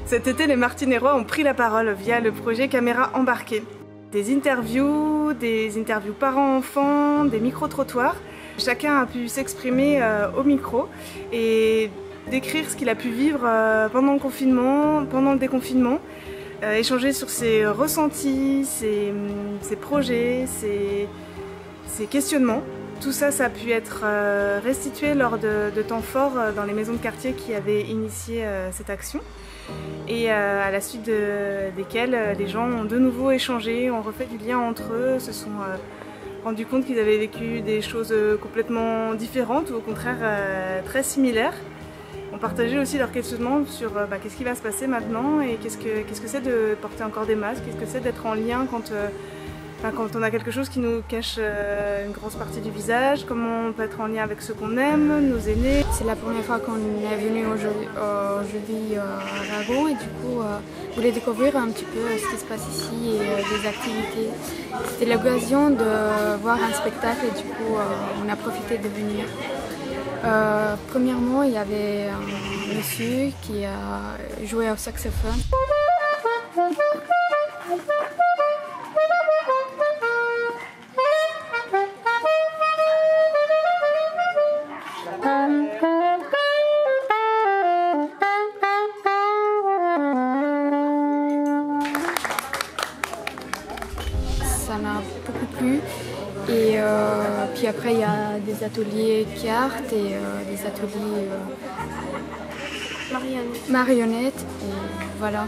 Cet été, les Martinérois ont pris la parole via le projet Caméra Embarquée. Des interviews parents-enfants, des micro-trottoirs. Chacun a pu s'exprimer au micro et décrire ce qu'il a pu vivre pendant le confinement, pendant le déconfinement, échanger sur ses ressentis, ses projets, ses questionnements. Tout ça, ça a pu être restitué lors de temps forts dans les maisons de quartier qui avaient initié cette action. Et à la suite desquelles les gens ont de nouveau échangé, ont refait du lien entre eux, se sont rendus compte qu'ils avaient vécu des choses complètement différentes ou au contraire très similaires. Ont partagé aussi leurs questionnements sur qu'est-ce qui va se passer maintenant et qu'est-ce que c'est de porter encore des masques, qu'est-ce que c'est d'être en lien quand on a quelque chose qui nous cache une grosse partie du visage, comment on peut être en lien avec ceux qu'on aime, nos aînés. C'est la première fois qu'on est venu aujourd'hui à Aragon et du coup je voulais découvrir un petit peu ce qui se passe ici et des activités. C'était l'occasion de voir un spectacle et du coup on a profité de venir. Premièrement, il y avait un monsieur qui a joué au saxophone. Ça m'a beaucoup plu et puis après il y a des ateliers cartes et des ateliers marionnettes et voilà.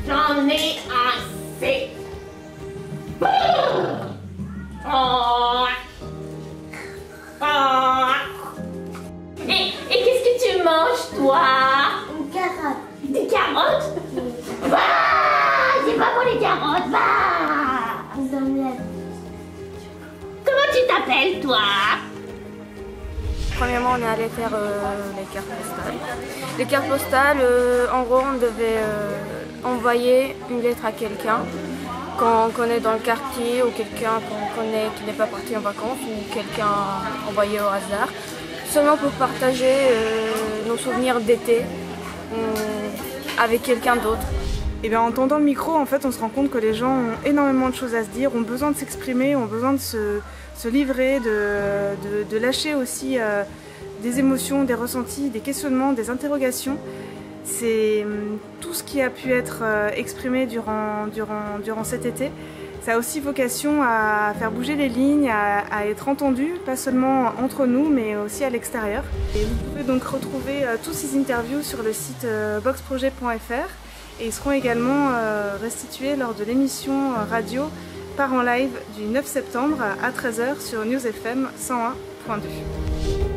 J'en ai assez. Et qu'est-ce que tu manges, toi? Une carotte. Des carottes? Bah, c'est pas bon les carottes, bah. Des omelettes. Comment tu t'appelles, toi? Premièrement, on est allé faire les cartes postales. Les cartes postales, en gros, on devait envoyer une lettre à quelqu'un qu'on connaît dans le quartier ou quelqu'un qu'on connaît qui n'est pas parti en vacances ou quelqu'un envoyé au hasard, seulement pour partager nos souvenirs d'été avec quelqu'un d'autre. Et bien en tendant le micro, en fait, on se rend compte que les gens ont énormément de choses à se dire, ont besoin de s'exprimer, ont besoin de se livrer, de lâcher aussi des émotions, des ressentis, des questionnements, des interrogations. C'est tout ce qui a pu être exprimé durant cet été. Ça a aussi vocation à faire bouger les lignes, à être entendu, pas seulement entre nous, mais aussi à l'extérieur. Et vous pouvez donc retrouver tous ces interviews sur le site boxprojet.fr et ils seront également restitués lors de l'émission radio Part en live du 9 septembre à 13h sur News FM 101.2.